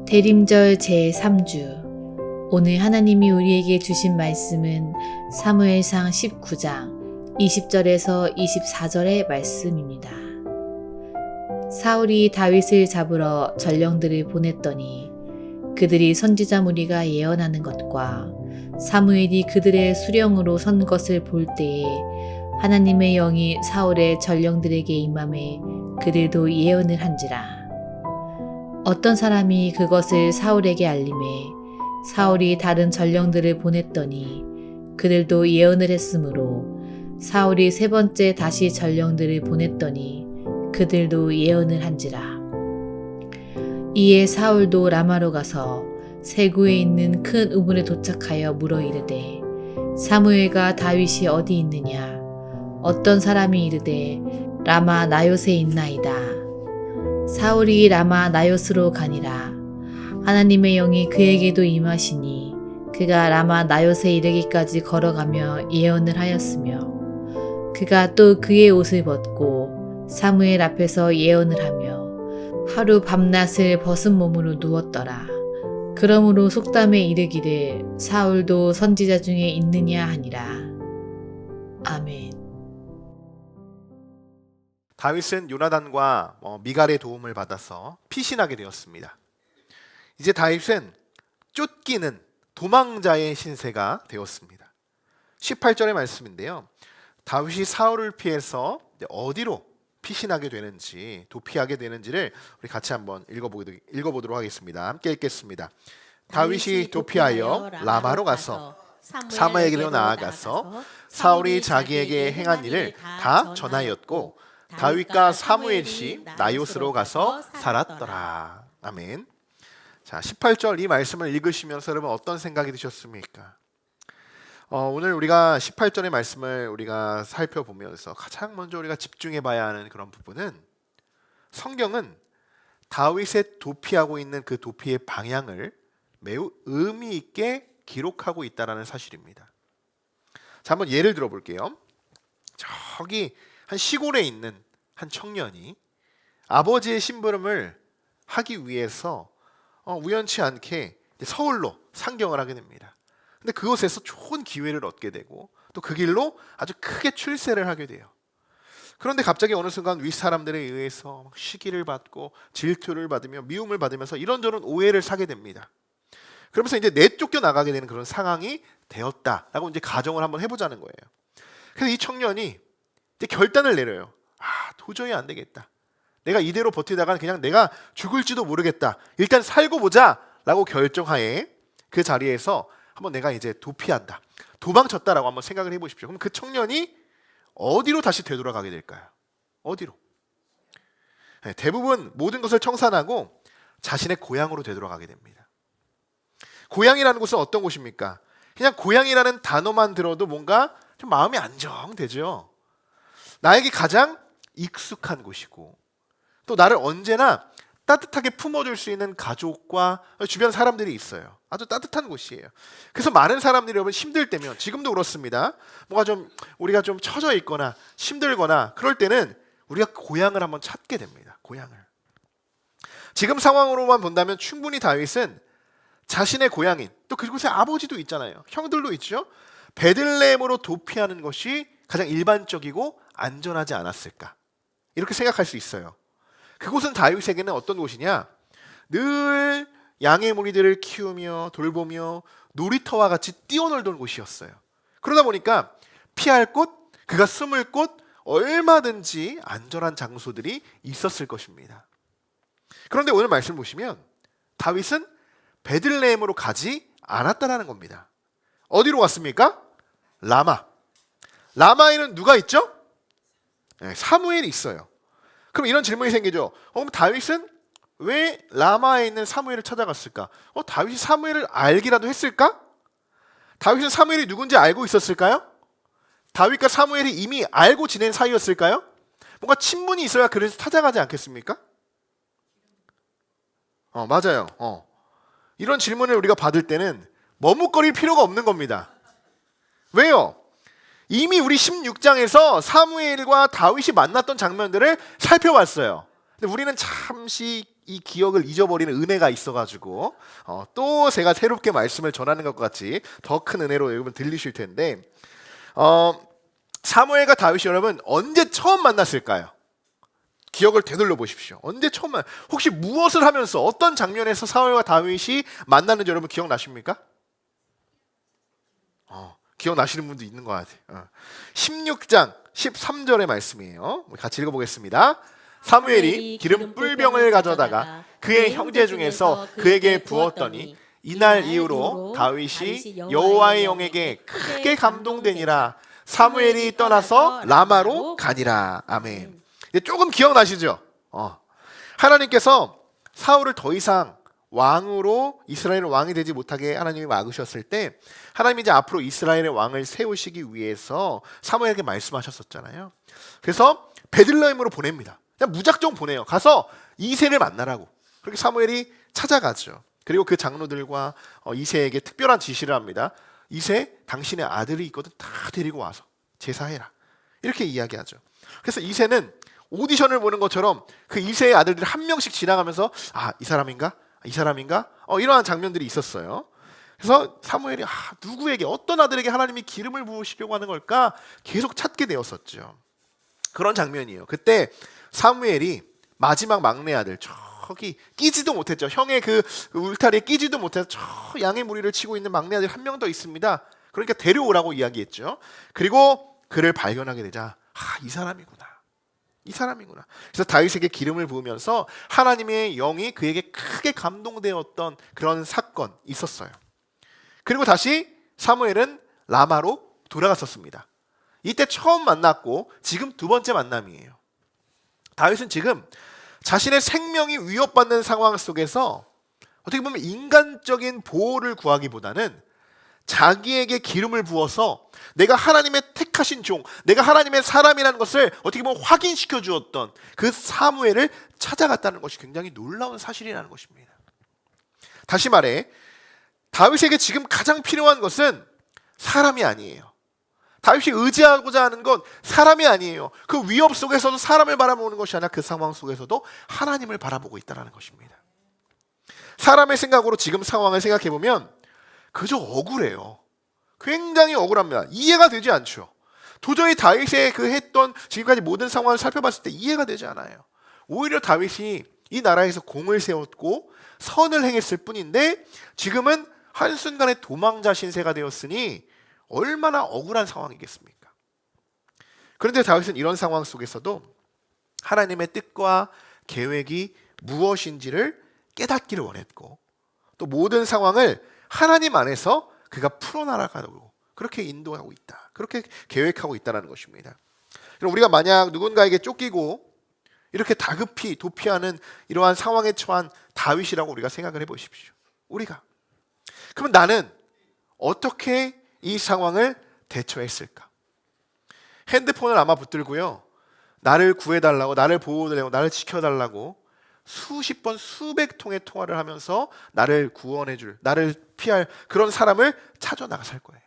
대림절 제3주. 오늘 하나님이 우리에게 주신 말씀은 사무엘상 19장 20절에서 24절의 말씀입니다. 사울이 다윗을 잡으러 전령들을 보냈더니 그들이 선지자 무리가 예언하는 것과 사무엘이 그들의 수령으로 선 것을 볼 때에 하나님의 영이 사울의 전령들에게 임함에 그들도 예언을 한지라. 어떤 사람이 그것을 사울에게 알림해 사울이 다른 전령들을 보냈더니 그들도 예언을 했으므로 사울이 세 번째 다시 전령들을 보냈더니 그들도 예언을 한지라. 이에 사울도 라마로 가서 세구에 있는 큰 우물에 도착하여 물어 이르되 사무엘과 다윗이 어디 있느냐? 어떤 사람이 이르되 라마 나요스에 있나이다. 사울이 라마 나요스로 가니라. 하나님의 영이 그에게도 임하시니 그가 라마 나요스에 이르기까지 걸어가며 예언을 하였으며 그가 또 그의 옷을 벗고 사무엘 앞에서 예언을 하며 하루 밤낮을 벗은 몸으로 누웠더라. 그러므로 속담에 이르기를 사울도 선지자 중에 있느냐 하니라. 아멘. 다윗은 요나단과 미갈의 도움을 받아서 피신하게 되었습니다. 이제 다윗은 쫓기는 도망자의 신세가 되었습니다. 18절의 말씀인데요. 다윗이 사울을 피해서 어디로 피신하게 되는지, 도피하게 되는지를 우리 같이 한번 읽어보도록 하겠습니다. 함께 읽겠습니다. 다윗이 도피하여 라마로 가서 사무엘에게로 나아가서 사울이 자기에게 행한 일을 다 전하였고 다윗과 사무엘이 나요스로 가서 살았더라. 아멘. 자, 18절 이 말씀을 읽으시면서 여러분 어떤 생각이 드셨습니까? 오늘 우리가 18절의 말씀을 우리가 살펴보면서 가장 먼저 우리가 집중해 봐야 하는 그런 부분은 성경은 다윗의 도피하고 있는 그 도피의 방향을 매우 의미 있게 기록하고 있다는 사실입니다. 자, 한번 예를 들어 볼게요. 저기 한 시골에 있는 한 청년이 아버지의 심부름을 하기 위해서 우연치 않게 서울로 상경을 하게 됩니다. 근데 그곳에서 좋은 기회를 얻게 되고 또 그 길로 아주 크게 출세를 하게 돼요. 그런데 갑자기 어느 순간 윗사람들에 의해서 시기를 받고 질투를 받으며 미움을 받으면서 이런저런 오해를 사게 됩니다. 그러면서 이제 내쫓겨 나가게 되는 그런 상황이 되었다라고 이제 가정을 한번 해보자는 거예요. 그래서 이 청년이 이제 결단을 내려요. 도저히 안 되겠다. 내가 이대로 버티다가는 그냥 내가 죽을지도 모르겠다. 일단 살고 보자라고 결정하에 그 자리에서 한번 내가 이제 도피한다. 도망쳤다라고 한번 생각을 해보십시오. 그럼 그 청년이 어디로 다시 되돌아가게 될까요? 어디로? 대부분 모든 것을 청산하고 자신의 고향으로 되돌아가게 됩니다. 고향이라는 곳은 어떤 곳입니까? 그냥 고향이라는 단어만 들어도 뭔가 좀 마음이 안정되죠. 나에게 가장 익숙한 곳이고 또 나를 언제나 따뜻하게 품어줄 수 있는 가족과 주변 사람들이 있어요. 아주 따뜻한 곳이에요. 그래서 많은 사람들이 여러분 힘들 때면 지금도 그렇습니다. 뭔가 좀 우리가 좀 처져 있거나 힘들거나 그럴 때는 우리가 고향을 한번 찾게 됩니다. 고향을. 지금 상황으로만 본다면 충분히 다윗은 자신의 고향인 또 그곳에 아버지도 있잖아요. 형들도 있죠. 베들레헴으로 도피하는 것이 가장 일반적이고 안전하지 않았을까? 이렇게 생각할 수 있어요. 그곳은 다윗에게는 어떤 곳이냐? 늘 양의 무리들을 키우며 돌보며 놀이터와 같이 뛰어놀던 곳이었어요. 그러다 보니까 피할 곳, 그가 숨을 곳 얼마든지 안전한 장소들이 있었을 것입니다. 그런데 오늘 말씀 보시면 다윗은 베들레헴으로 가지 않았다는 겁니다. 어디로 갔습니까? 라마. 라마에는 누가 있죠? 사무엘이 있어요. 그럼 이런 질문이 생기죠. 그럼 다윗은 왜 라마에 있는 사무엘을 찾아갔을까? 다윗이 사무엘을 알기라도 했을까? 다윗은 사무엘이 누군지 알고 있었을까요? 다윗과 사무엘이 이미 알고 지낸 사이였을까요? 뭔가 친분이 있어야 그래서 찾아가지 않겠습니까? 맞아요. 이런 질문을 우리가 받을 때는 머뭇거릴 필요가 없는 겁니다. 왜요? 이미 우리 16장에서 사무엘과 다윗이 만났던 장면들을 살펴봤어요. 근데 우리는 잠시 이 기억을 잊어버리는 은혜가 있어가지고 또 제가 새롭게 말씀을 전하는 것 같이 더 큰 은혜로 여러분 들리실 텐데 사무엘과 다윗이 여러분 언제 처음 만났을까요? 기억을 되돌려 보십시오. 언제 처음 혹시 무엇을 하면서 어떤 장면에서 사무엘과 다윗이 만났는지 여러분 기억나십니까? 기억나시는 분도 있는 것 같아요. 16장 13절의 말씀이에요. 같이 읽어보겠습니다. 사무엘이 기름 뿔병을 가져다가 그의 형제 중에서 그에게 부었더니 이날 이후로 다윗이 여호와의 영에게 크게 감동되니라. 사무엘이 떠나서 라마로 가니라. 아멘. 조금 기억나시죠? 하나님께서 사울을 더 이상 왕으로 이스라엘의 왕이 되지 못하게 하나님이 막으셨을 때 하나님이 이제 앞으로 이스라엘의 왕을 세우시기 위해서 사무엘에게 말씀하셨었잖아요. 그래서 베들레헴으로 보냅니다. 그냥 무작정 보내요. 가서 이새를 만나라고. 그렇게 사무엘이 찾아가죠. 그리고 그 장로들과 이새에게 특별한 지시를 합니다. 이새 당신의 아들이 있거든 다 데리고 와서 제사해라. 이렇게 이야기하죠. 그래서 이새는 오디션을 보는 것처럼 그 이새의 아들들이 한 명씩 지나가면서 이 사람인가? 이 사람인가? 이러한 장면들이 있었어요. 그래서 사무엘이 누구에게 어떤 아들에게 하나님이 기름을 부으시려고 하는 걸까 계속 찾게 되었었죠. 그런 장면이에요. 그때 사무엘이 마지막 막내 아들 저기 끼지도 못했죠. 형의 그 울타리에 끼지도 못해서 저 양의 무리를 치고 있는 막내 아들 한 명 더 있습니다. 그러니까 데려오라고 이야기했죠. 그리고 그를 발견하게 되자 이 사람이구나. 이 사람이구나. 그래서 다윗에게 기름을 부으면서 하나님의 영이 그에게 크게 감동되었던 그런 사건 있었어요. 그리고 다시 사무엘은 라마로 돌아갔었습니다. 이때 처음 만났고 지금 두 번째 만남이에요. 다윗은 지금 자신의 생명이 위협받는 상황 속에서 어떻게 보면 인간적인 보호를 구하기보다는 자기에게 기름을 부어서 내가 하나님의 택하신 종, 내가 하나님의 사람이라는 것을 어떻게 보면 확인시켜 주었던 그 사무엘을 찾아갔다는 것이 굉장히 놀라운 사실이라는 것입니다. 다시 말해 다윗에게 지금 가장 필요한 것은 사람이 아니에요. 다윗이 의지하고자 하는 건 사람이 아니에요. 그 위협 속에서도 사람을 바라보는 것이 아니라 그 상황 속에서도 하나님을 바라보고 있다는 것입니다. 사람의 생각으로 지금 상황을 생각해 보면 그저 억울해요. 굉장히 억울합니다. 이해가 되지 않죠. 도저히 다윗의 그 했던 지금까지 모든 상황을 살펴봤을 때 이해가 되지 않아요. 오히려 다윗이 이 나라에서 공을 세웠고 선을 행했을 뿐인데 지금은 한순간에 도망자 신세가 되었으니 얼마나 억울한 상황이겠습니까? 그런데 다윗은 이런 상황 속에서도 하나님의 뜻과 계획이 무엇인지를 깨닫기를 원했고 또 모든 상황을 하나님 안에서 그가 풀어나가고 그렇게 인도하고 있다. 그렇게 계획하고 있다는 것입니다. 그럼 우리가 만약 누군가에게 쫓기고 이렇게 다급히 도피하는 이러한 상황에 처한 다윗이라고 우리가 생각을 해보십시오. 우리가 그러면 나는 어떻게 이 상황을 대처했을까? 핸드폰을 아마 붙들고요. 나를 구해달라고, 나를 보호해달라고, 나를 지켜달라고 수십 번, 수백 통의 통화를 하면서 나를 구원해줄, 나를 피할 그런 사람을 찾아 나갈 거예요.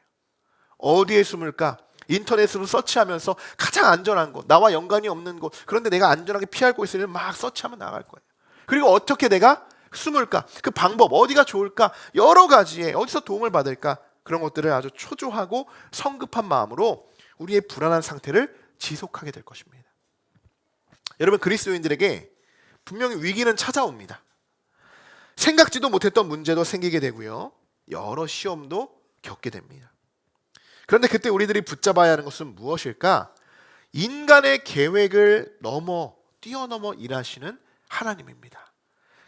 어디에 숨을까? 인터넷으로 서치하면서 가장 안전한 곳, 나와 연관이 없는 곳, 그런데 내가 안전하게 피할 곳을 막 서치하면 나갈 거예요. 그리고 어떻게 내가 숨을까? 그 방법, 어디가 좋을까? 여러 가지에 어디서 도움을 받을까? 그런 것들을 아주 초조하고 성급한 마음으로 우리의 불안한 상태를 지속하게 될 것입니다. 여러분, 그리스도인들에게 분명히 위기는 찾아옵니다. 생각지도 못했던 문제도 생기게 되고요. 여러 시험도 겪게 됩니다. 그런데 그때 우리들이 붙잡아야 하는 것은 무엇일까? 인간의 계획을 뛰어넘어 일하시는 하나님입니다.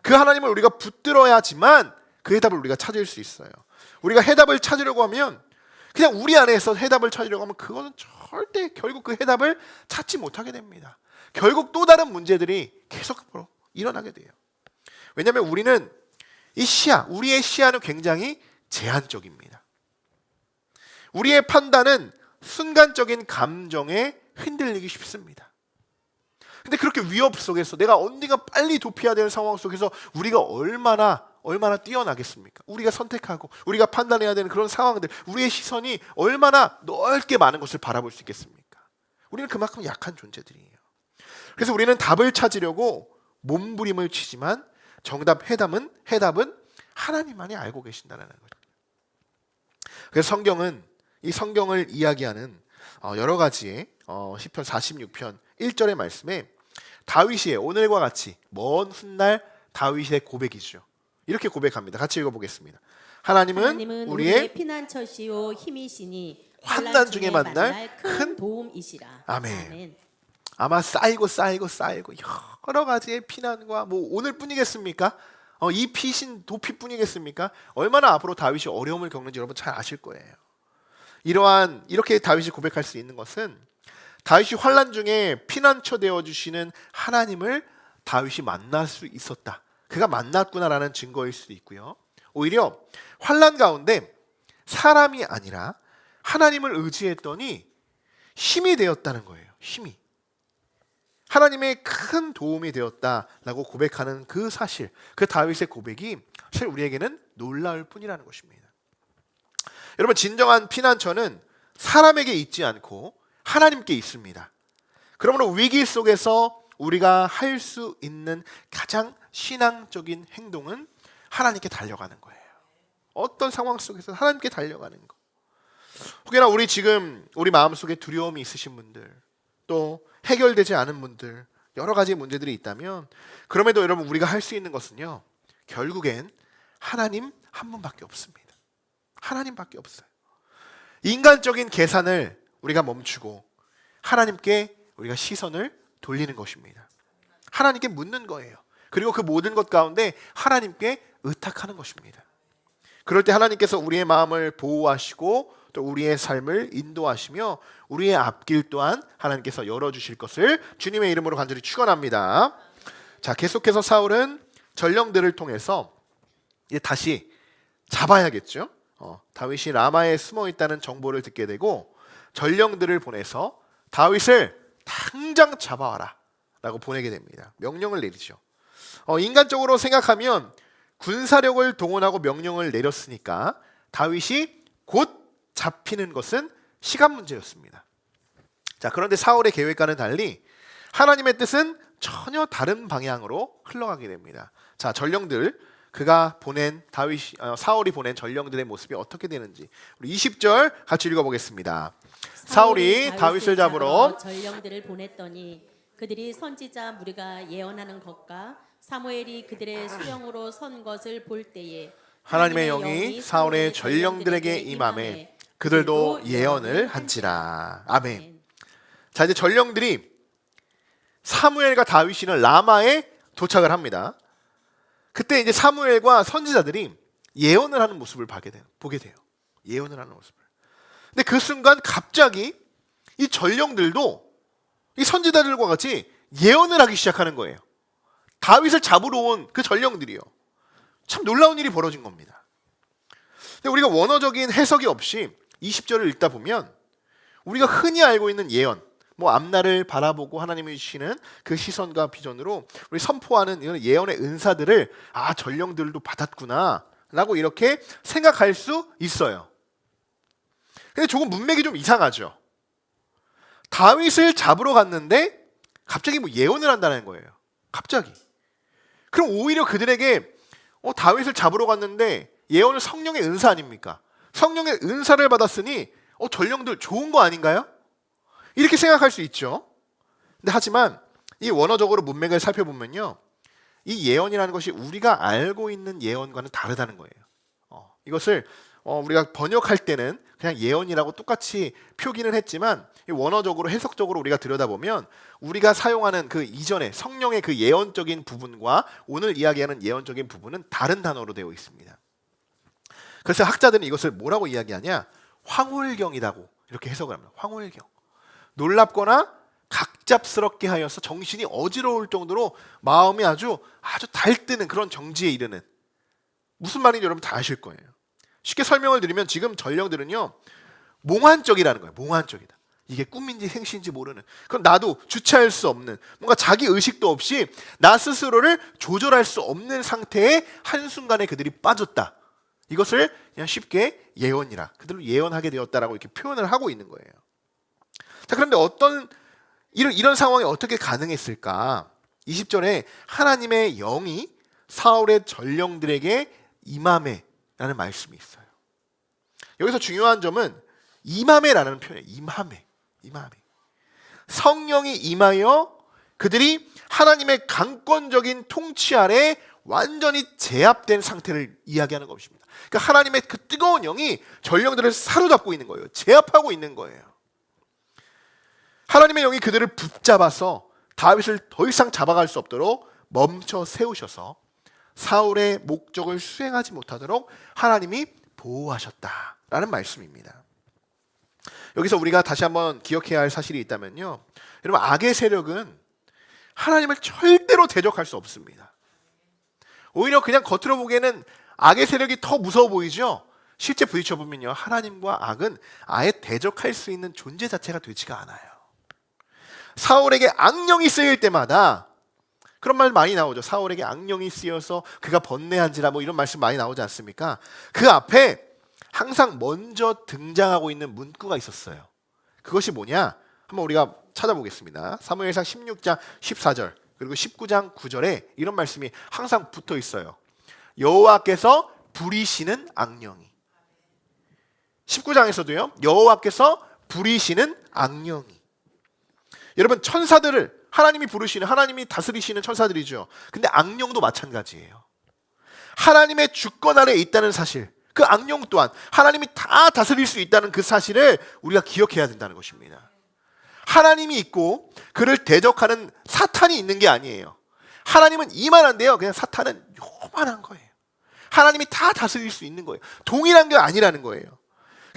그 하나님을 우리가 붙들어야지만 그 해답을 우리가 찾을 수 있어요. 우리가 해답을 찾으려고 하면 그냥 우리 안에서 해답을 찾으려고 하면 그거는 절대 결국 그 해답을 찾지 못하게 됩니다. 결국 또 다른 문제들이 계속 일어나게 돼요. 왜냐하면 우리는 우리의 시야는 굉장히 제한적입니다. 우리의 판단은 순간적인 감정에 흔들리기 쉽습니다. 근데 그렇게 위협 속에서 내가 언젠가 빨리 도피해야 되는 상황 속에서 우리가 얼마나 뛰어나겠습니까? 우리가 선택하고 우리가 판단해야 되는 그런 상황들, 우리의 시선이 얼마나 넓게 많은 것을 바라볼 수 있겠습니까? 우리는 그만큼 약한 존재들이에요. 그래서 우리는 답을 찾으려고 몸부림을 치지만 해답은 하나님만이 알고 계신다는 거죠. 그래서 성경은 이 성경을 이야기하는 여러 가지의 시편 46편 1절의 말씀에 다윗의 오늘과 같이 먼 훗날 다윗의 고백이죠. 이렇게 고백합니다. 같이 읽어보겠습니다. 하나님은 우리의 피난처시요 힘이시니 환난 중에 만날 큰 도움이시라. 아멘. 아마 쌓이고 여러 가지의 피난과 뭐 오늘뿐이겠습니까? 이 피신 도피뿐이겠습니까? 얼마나 앞으로 다윗이 어려움을 겪는지 여러분 잘 아실 거예요. 이렇게 다윗이 고백할 수 있는 것은 다윗이 환난 중에 피난처 되어 주시는 하나님을 다윗이 만날 수 있었다. 그가 만났구나라는 증거일 수도 있고요. 오히려 환난 가운데 사람이 아니라 하나님을 의지했더니 힘이 되었다는 거예요. 힘이. 하나님의 큰 도움이 되었다라고 고백하는 그 사실, 그 다윗의 고백이 사실 우리에게는 놀라울 뿐이라는 것입니다. 여러분, 진정한 피난처는 사람에게 있지 않고 하나님께 있습니다. 그러므로 위기 속에서 우리가 할 수 있는 가장 신앙적인 행동은 하나님께 달려가는 거예요. 어떤 상황 속에서 하나님께 달려가는 거. 혹여나 우리 마음속에 두려움이 있으신 분들, 또 해결되지 않은 분들, 여러 가지 문제들이 있다면, 그럼에도 여러분 우리가 할 수 있는 것은요, 결국엔 하나님 한 분밖에 없습니다. 하나님밖에 없어요. 인간적인 계산을 우리가 멈추고 하나님께 우리가 시선을 돌리는 것입니다. 하나님께 묻는 거예요. 그리고 그 모든 것 가운데 하나님께 의탁하는 것입니다. 그럴 때 하나님께서 우리의 마음을 보호하시고 또 우리의 삶을 인도하시며 우리의 앞길 또한 하나님께서 열어주실 것을 주님의 이름으로 간절히 축원합니다. 자, 계속해서 사울은 전령들을 통해서 이제 다시 잡아야겠죠. 다윗이 라마에 숨어 있다는 정보를 듣게 되고 전령들을 보내서 다윗을 당장 잡아와라 라고 보내게 됩니다. 명령을 내리죠. 인간적으로 생각하면 군사력을 동원하고 명령을 내렸으니까 다윗이 곧 잡히는 것은 시간 문제였습니다. 자, 그런데 사울의 계획과는 달리 하나님의 뜻은 전혀 다른 방향으로 흘러가게 됩니다. 자, 전령들, 사울이 보낸 전령들의 모습이 어떻게 되는지 우리 20절 같이 읽어보겠습니다. 사울이 다윗을 잡으러 전령들을 보냈더니 그들이 선지자 무리가 예언하는 것과 사무엘이 그들의 수령으로 선 것을 볼 때에 하나님의 영이 사울의 전령들에게 임하매 그들도 예언을 한지라. 아멘. 자, 이제 전령들이 사무엘과 다윗이는 라마에 도착을 합니다. 그때 이제 사무엘과 선지자들이 예언을 하는 모습을 보게 돼요. 예언을 하는 모습을. 근데 그 순간 갑자기 이 전령들도 이 선지자들과 같이 예언을 하기 시작하는 거예요. 다윗을 잡으러 온 그 전령들이요. 참 놀라운 일이 벌어진 겁니다. 근데 우리가 원어적인 해석이 없이 20절을 읽다 보면 우리가 흔히 알고 있는 예언, 앞날을 바라보고 하나님이 주시는 그 시선과 비전으로 우리 선포하는 이런 예언의 은사들을 전령들도 받았구나 라고 이렇게 생각할 수 있어요. 근데 조금 문맥이 좀 이상하죠. 다윗을 잡으러 갔는데 갑자기 예언을 한다는 거예요. 갑자기. 그럼 오히려 그들에게 다윗을 잡으러 갔는데 예언은 성령의 은사 아닙니까? 성령의 은사를 받았으니 전령들 좋은 거 아닌가요? 이렇게 생각할 수 있죠. 근데 하지만 이 원어적으로 문맥을 살펴보면요, 이 예언이라는 것이 우리가 알고 있는 예언과는 다르다는 거예요. 이것을 우리가 번역할 때는 그냥 예언이라고 똑같이 표기는 했지만 원어적으로 해석적으로 우리가 들여다보면 우리가 사용하는 그 이전의 성령의 그 예언적인 부분과 오늘 이야기하는 예언적인 부분은 다른 단어로 되어 있습니다. 그래서 학자들은 이것을 뭐라고 이야기하냐, 황홀경이라고 이렇게 해석을 합니다. 황홀경. 놀랍거나 각잡스럽게 하여서 정신이 어지러울 정도로 마음이 아주 달뜨는 그런 정지에 이르는, 무슨 말인지 여러분 다 아실 거예요. 쉽게 설명을 드리면 지금 전령들은요, 몽환적이라는 거예요. 몽환적이다. 이게 꿈인지 생시인지 모르는, 그럼 나도 주체할 수 없는, 뭔가 자기 의식도 없이 나 스스로를 조절할 수 없는 상태에 한순간에 그들이 빠졌다. 이것을 그냥 쉽게 예언이라, 그들로 예언하게 되었다라고 이렇게 표현을 하고 있는 거예요. 자, 그런데 이런 상황이 어떻게 가능했을까? 20절에 하나님의 영이 사울의 전령들에게 임하매라는 말씀이 있어요. 여기서 중요한 점은 임하매라는 표현이에요. 임하매. 성령이 임하여 그들이 하나님의 강권적인 통치 아래 완전히 제압된 상태를 이야기하는 것입니다. 그러니까 하나님의 그 뜨거운 영이 전령들을 사로잡고 있는 거예요. 제압하고 있는 거예요. 하나님의 영이 그들을 붙잡아서 다윗을 더 이상 잡아갈 수 없도록 멈춰 세우셔서 사울의 목적을 수행하지 못하도록 하나님이 보호하셨다라는 말씀입니다. 여기서 우리가 다시 한번 기억해야 할 사실이 있다면요, 여러분, 악의 세력은 하나님을 절대로 대적할 수 없습니다. 오히려 그냥 겉으로 보기에는 악의 세력이 더 무서워 보이죠. 실제 부딪혀 보면요, 하나님과 악은 아예 대적할 수 있는 존재 자체가 되지가 않아요. 사울에게 악령이 쓰일 때마다 그런 말 많이 나오죠. 사울에게 악령이 쓰여서 그가 번뇌한지라 뭐 이런 말씀 많이 나오지 않습니까? 그 앞에 항상 먼저 등장하고 있는 문구가 있었어요. 그것이 뭐냐? 한번 우리가 찾아보겠습니다. 사무엘상 16장 14절 그리고 19장 9절에 이런 말씀이 항상 붙어 있어요. 여호와께서 부리시는 악령이. 19장에서도요. 여호와께서 부리시는 악령이. 여러분, 천사들을 하나님이 부르시는, 하나님이 다스리시는 천사들이죠. 근데 악령도 마찬가지예요. 하나님의 주권 아래 있다는 사실, 그 악령 또한 하나님이 다 다스릴 수 있다는 그 사실을 우리가 기억해야 된다는 것입니다. 하나님이 있고 그를 대적하는 사탄이 있는 게 아니에요. 하나님은 이만한데요, 그냥 사탄은 요만한 거예요. 하나님이 다 다스릴 수 있는 거예요. 동일한 게 아니라는 거예요.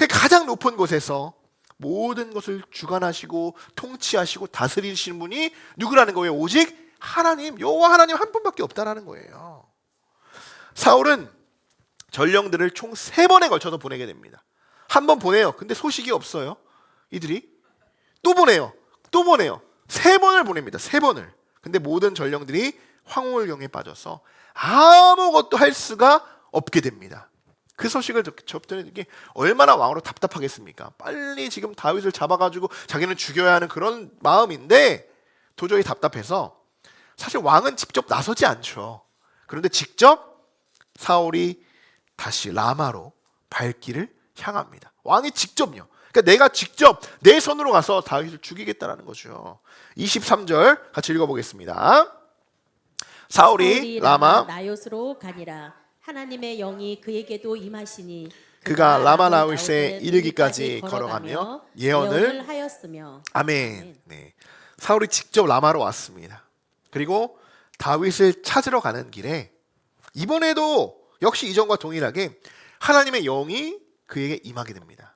가장 높은 곳에서 모든 것을 주관하시고 통치하시고 다스리시는 분이 누구라는 거예요? 오직 하나님, 여호와 하나님 한 분밖에 없다라는 거예요. 사울은 전령들을 총 3번에 걸쳐서 보내게 됩니다. 한 번 보내요. 근데 소식이 없어요. 이들이 또 보내요. 3번을 보냅니다. 3번을. 근데 모든 전령들이 황홀경에 빠져서 아무것도 할 수가 없게 됩니다. 그 소식을 접하는 게 얼마나 왕으로 답답하겠습니까? 빨리 지금 다윗을 잡아가지고 자기는 죽여야 하는 그런 마음인데 도저히 답답해서 사실 왕은 직접 나서지 않죠. 그런데 직접 사울이 다시 라마로 발길을 향합니다. 왕이 직접요. 그러니까 내가 직접 내 손으로 가서 다윗을 죽이겠다라는 거죠. 23절 같이 읽어보겠습니다. 사울이 라마 나요스로 가니라. 하나님의 영이 그에게도 임하시니 그가 라마 나웃에 이르기까지 걸어가며 예언을 하였으며. 아멘. 네. 사울이 직접 라마로 왔습니다. 그리고 다윗을 찾으러 가는 길에 이번에도 역시 이전과 동일하게 하나님의 영이 그에게 임하게 됩니다.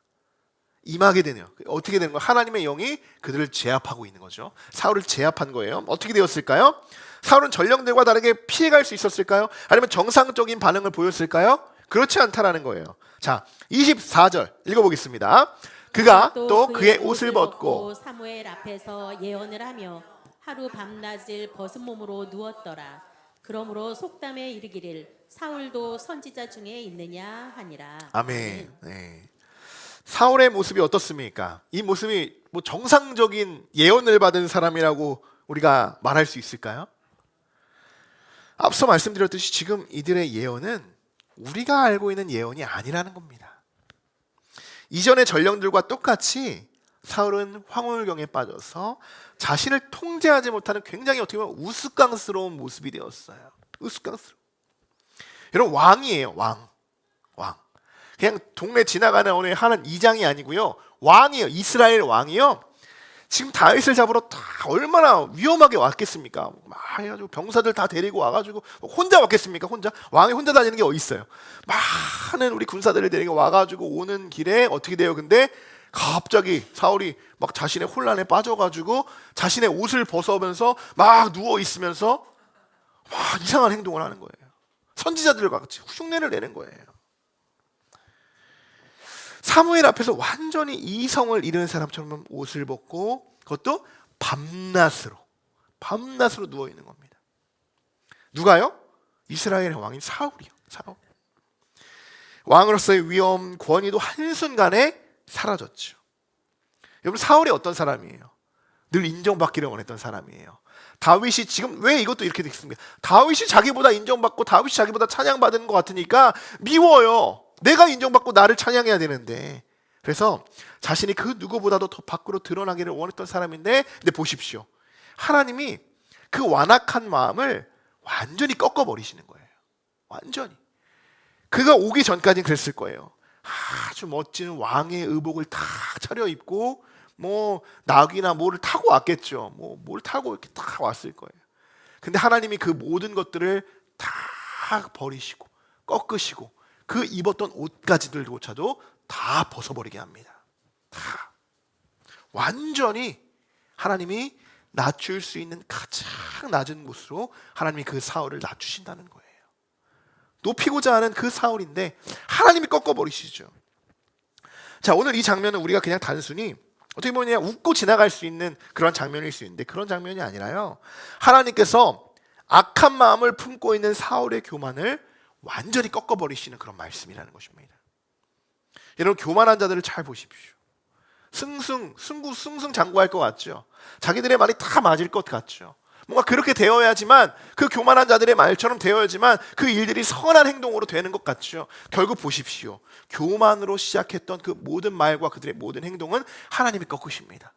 임하게 되네요. 어떻게 되는 거예요? 하나님의 영이 그들을 제압하고 있는 거죠. 사울을 제압한 거예요. 어떻게 되었을까요? 사울은 전령들과 다르게 피해갈 수 있었을까요? 아니면 정상적인 반응을 보였을까요? 그렇지 않다라는 거예요. 자, 24절 읽어보겠습니다. 그가 또 그의 옷을 벗고 사무엘 앞에서 예언을 하며 하루 밤낮을 벗은 몸으로 누웠더라. 그러므로 속담에 이르기를 사울도 선지자 중에 있느냐 하니라. 아멘. 네. 사울의 모습이 어떻습니까? 이 모습이 뭐 정상적인 예언을 받은 사람이라고 우리가 말할 수 있을까요? 앞서 말씀드렸듯이 지금 이들의 예언은 우리가 알고 있는 예언이 아니라는 겁니다. 이전의 전령들과 똑같이 사울은 황홀경에 빠져서 자신을 통제하지 못하는 굉장히 어떻게 보면 우스꽝스러운 모습이 되었어요. 우스꽝스러워. 여러분, 왕이에요. 왕. 그냥 동네 지나가는 어느 하는 이장이 아니고요. 왕이에요. 이스라엘 왕이요. 지금 다윗을 잡으러 다 얼마나 위험하게 왔겠습니까? 막 해가지고 병사들 다 데리고 와가지고 혼자 왔겠습니까? 혼자? 왕이 혼자 다니는 게 어디 있어요? 많은 우리 군사들을 데리고 와가지고 오는 길에 어떻게 돼요? 근데 갑자기 사울이 막 자신의 혼란에 빠져가지고 자신의 옷을 벗어면서 막 누워 있으면서 막 이상한 행동을 하는 거예요. 선지자들과 같이 흉내를 내는 거예요. 사무엘 앞에서 완전히 이성을 잃은 사람처럼 옷을 벗고 그것도 밤낮으로 누워 있는 겁니다. 누가요? 이스라엘의 왕인 사울이요. 사울. 왕으로서의 위엄, 권위도 한순간에 사라졌죠. 여러분, 사울이 어떤 사람이에요? 늘 인정받기를 원했던 사람이에요. 다윗이 지금 왜 이것도 이렇게 됐습니까? 다윗이 자기보다 인정받고 다윗이 자기보다 찬양받은 것 같으니까 미워요. 내가 인정받고 나를 찬양해야 되는데. 그래서 자신이 그 누구보다도 더 밖으로 드러나기를 원했던 사람인데, 근데 보십시오. 하나님이 그 완악한 마음을 완전히 꺾어버리시는 거예요. 완전히. 그가 오기 전까지는 그랬을 거예요. 아주 멋진 왕의 의복을 다 차려입고 뭐 나귀나 뭐를 타고 왔겠죠. 뭐 뭘 타고 이렇게 다 왔을 거예요. 근데 하나님이 그 모든 것들을 다 버리시고 꺾으시고 그 입었던 옷까지들조차도 다 벗어버리게 합니다. 다. 완전히 하나님이 낮출 수 있는 가장 낮은 곳으로 하나님이 그 사울을 낮추신다는 거예요. 높이고자 하는 그 사울인데 하나님이 꺾어버리시죠. 자, 오늘 이 장면은 우리가 그냥 단순히 어떻게 보면 그냥 웃고 지나갈 수 있는 그런 장면일 수 있는데, 그런 장면이 아니라요, 하나님께서 악한 마음을 품고 있는 사울의 교만을 완전히 꺾어버리시는 그런 말씀이라는 것입니다. 여러분, 교만한 자들을 잘 보십시오. 승승장구할 것 같죠. 자기들의 말이 다 맞을 것 같죠. 뭔가 그렇게 되어야지만, 그 교만한 자들의 말처럼 되어야지만 그 일들이 선한 행동으로 되는 것 같죠. 결국 보십시오. 교만으로 시작했던 그 모든 말과 그들의 모든 행동은 하나님이 꺾으십니다.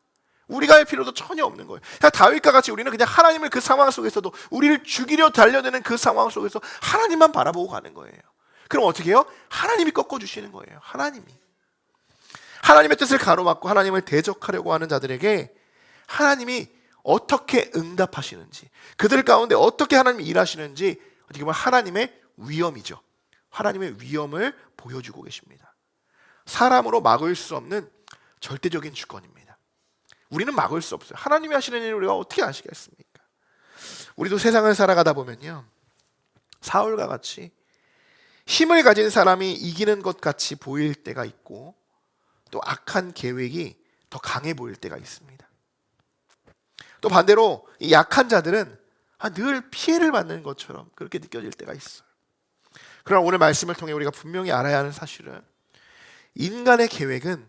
우리가 할 필요도 전혀 없는 거예요. 그냥 다윗과 같이 우리는 그냥 하나님을 그 상황 속에서도, 우리를 죽이려 달려드는 그 상황 속에서 하나님만 바라보고 가는 거예요. 그럼 어떻게 해요? 하나님이 꺾어주시는 거예요. 하나님의 뜻을 가로막고 하나님을 대적하려고 하는 자들에게 하나님이 어떻게 응답하시는지, 그들 가운데 어떻게 하나님이 일하시는지, 어떻게 보면 하나님의 위엄이죠. 하나님의 위엄을 보여주고 계십니다. 사람으로 막을 수 없는 절대적인 주권입니다. 우리는 막을 수 없어요. 하나님이 하시는 일을 우리가 어떻게 아시겠습니까? 우리도 세상을 살아가다 보면요, 사울과 같이 힘을 가진 사람이 이기는 것 같이 보일 때가 있고, 또 악한 계획이 더 강해 보일 때가 있습니다. 또 반대로 이 약한 자들은 늘 피해를 받는 것처럼 그렇게 느껴질 때가 있어요. 그러나 오늘 말씀을 통해 우리가 분명히 알아야 하는 사실은, 인간의 계획은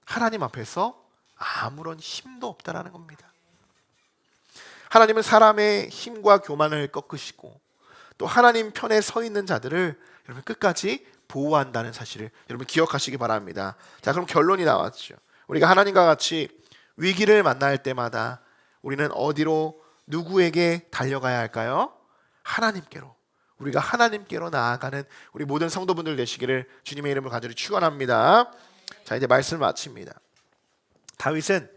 하나님 앞에서 아무런 힘도 없다라는 겁니다. 하나님은 사람의 힘과 교만을 꺾으시고, 또 하나님 편에 서 있는 자들을 여러분 끝까지 보호한다는 사실을 여러분 기억하시기 바랍니다. 자, 그럼 결론이 나왔죠. 우리가 하나님과 같이 위기를 만날 때마다 우리는 어디로, 누구에게 달려가야 할까요? 하나님께로. 우리가 하나님께로 나아가는 우리 모든 성도분들 되시기를 주님의 이름으로 간절히 축원합니다. 자, 이제 말씀을 마칩니다. 다윗은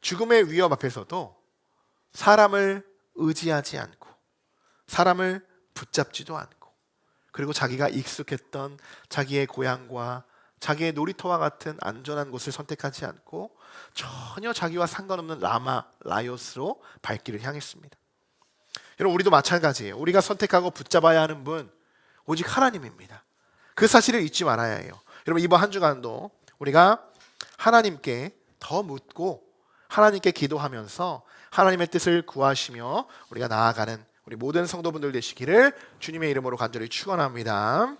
죽음의 위협 앞에서도 사람을 의지하지 않고, 사람을 붙잡지도 않고, 그리고 자기가 익숙했던 자기의 고향과 자기의 놀이터와 같은 안전한 곳을 선택하지 않고 전혀 자기와 상관없는 라이엇으로 발길을 향했습니다. 여러분, 우리도 마찬가지예요. 우리가 선택하고 붙잡아야 하는 분 오직 하나님입니다. 그 사실을 잊지 말아야 해요. 여러분, 이번 한 주간도 우리가 하나님께 더 묻고 하나님께 기도하면서 하나님의 뜻을 구하시며 우리가 나아가는 우리 모든 성도분들 되시기를 주님의 이름으로 간절히 축원합니다.